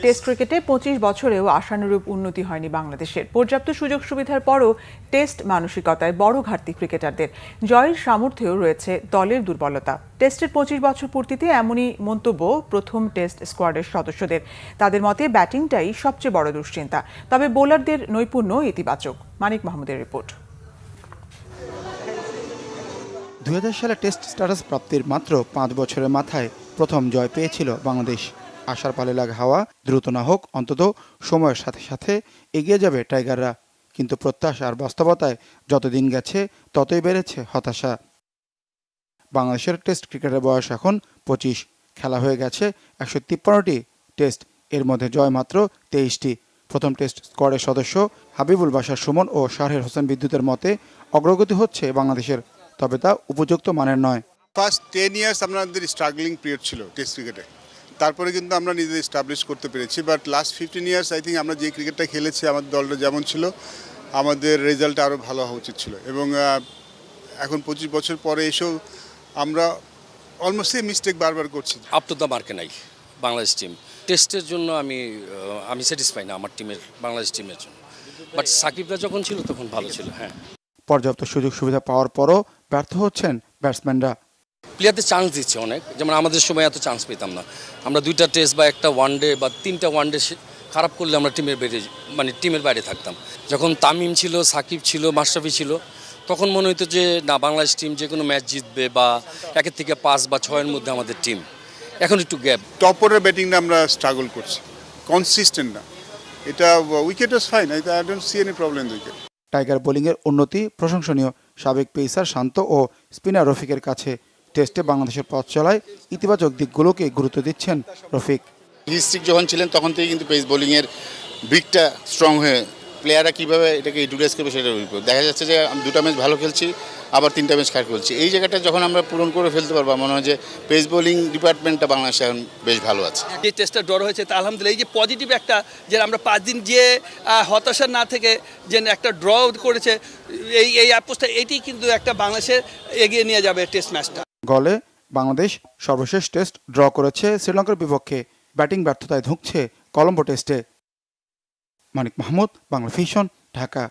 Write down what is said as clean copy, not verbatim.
Test ক্রিকেটে ২৫ বছরেও আশানুরূপ উন্নতি হয়নি বাংলাদেশের। পর্যাপ্ত সুযোগ সুবিধার পরও টেস্ট মানসিকতায় বড় ঘাটতি ক্রিকেটারদের। জয়ের সামর্থ্যেও রয়েছে দলের দুর্বলতা। টেস্টের ২৫ বছর পূর্তিতে এমনই মন্তব্য প্রথম টেস্ট স্কোয়াডের সদস্যদের। তাদের মতে ব্যাটিংটাই সবচেয়ে বড় দুশ্চিন্তা, তবে বোলারদের নৈপুণ্য ইতিবাচক। মানিক মাহমুদের রিপোর্ট। ২০০০ সালে টেস্ট স্ট্যাটাস প্রাপ্তির মাত্র ৫ বছরের মাথায় প্রথম জয় পেয়েছিল বাংলাদেশ। আশার পালে লাগা হাওয়া দ্রুত না হোক, অন্তত সময়ের সাথে সাথে এগিয়ে যাবে টাইগাররা। কিন্তু প্রত্যাশা আর বাস্তবতায় যত দিন গেছে ততই বেড়েছে হতাশা। বাংলাদেশের টেস্ট ক্রিকেটের বয়স এখন ২৫। খেলা হয়ে গেছে ১৫৩টি টেস্ট, এর মধ্যে জয় মাত্র ২৩টি। প্রথম টেস্ট স্কোয়াডের সদস্য হাবিবুল বাশার সুমন ও শাহের হোসেন বিদ্যুতের মতে অগ্রগতি হচ্ছে বাংলাদেশের, তবে তা উপযুক্ত মানের নয়। ফার্স্ট 10 ইয়ার্স আমাদের স্ট্রাগলিং পিরিয়ড ছিল টেস্ট ক্রিকেটে, তারপরে কিন্তু আমরা নিজেদের এস্টাবলিশ করতে পেরেছি। But last 15 years I think আমরা যে ক্রিকেটটা খেলেছি, আমাদের দলটা যেমন ছিল, আমাদের রেজাল্ট আরও ভালো হওয়া উচিত ছিল। এবং এখন 25 বছর পরে এসেও আমরা অলমোস্ট এই মিস্টেক বারবার করছি। আপ টু দ্য মার্কে নাই বাংলাদেশ টিম। টেস্টের জন্য আমি স্যাটিসফাই না আমার টিমের, বাংলাদেশ টিমের জন্য। বাট সাকিবরা যখন ছিল তখন ভালো ছিল। হ্যাঁ, পর্যাপ্ত সুযোগ সুবিধা পাওয়ার পরও ব্যর্থ হচ্ছেন ব্যাটসম্যানরা। প্লেয়ারদের চান্স দিচ্ছে অনেক, যেমন আমাদের সময় এত চান্স পেতাম না। আমরা 2টা টেস্ট বা একটা ওয়ানডে বা 3টা ওয়ানডে খারাপ করলে আমরা টিমের বাইরে থাকতাম। যখন তামিম ছিল, সাকিব ছিল, মাশরাফি ছিল, তখন মনে হতো যে না, বাংলাদেশ টিম যে কোনো ম্যাচ জিতবে বা 1 থেকে 5 বা 6-এর মধ্যে আমাদের টিম। এখন একটু গ্যাপ। টপ অর্ডার ব্যাটিংটা আমরা স্ট্রাগল করছি, কনসিস্টেন্ট না। এটা wicket is fine, I don't see any problem wicket. Tiger বোলিংয়ের উন্নতি প্রশংসনীয়। সাবেক পেসার শান্ত ও স্পিনার রফিকের কাছে টেস্টে বাংলাদেশের পথ চলায় ইতিবাচক দিকগুলোকে গুরুত্ব দিচ্ছেন রফিক। হিস্ট্রিক যখন ছিলেন তখন থেকে কিন্তু পেস বোলিংয়ের ব্রিকটা স্ট্রং হয়ে প্লেয়াররা কীভাবে এটাকে ইউটিলাইজ করবে সেটার উপর দেখা যাচ্ছে যে আমি 2টা ম্যাচ ভালো খেলছি, আবার 3টা ম্যাচ খারাপ খেলছি। এই জায়গাটা যখন আমরা পূরণ করে ফেলতে পারবো, মনে হয় যে পেস বোলিং ডিপার্টমেন্টটা বাংলাদেশে এখন বেশ ভালো আছে। যে টেস্টটা ড্র হয়েছে তা আলহামদুলিল্লাহ, এই যে পজিটিভ একটা, যে আমরা 5 দিন যে হতাশা না থেকে যে একটা ড্র করেছে, এই অ্যাপ্রোচটা এটি কিন্তু একটা বাংলাদেশের এগিয়ে নিয়ে যাবে টেস্ট ম্যাচটা। গলে বাংলাদেশ সর্বশেষ টেস্ট ড্র করেছে শ্রীলঙ্কার বিপক্ষে। ব্যাটিং ব্যর্থতায় ধুঁকছে কলম্বো টেস্টে। মানিক মাহমুদ, বাংলা ভিশন, ঢাকা।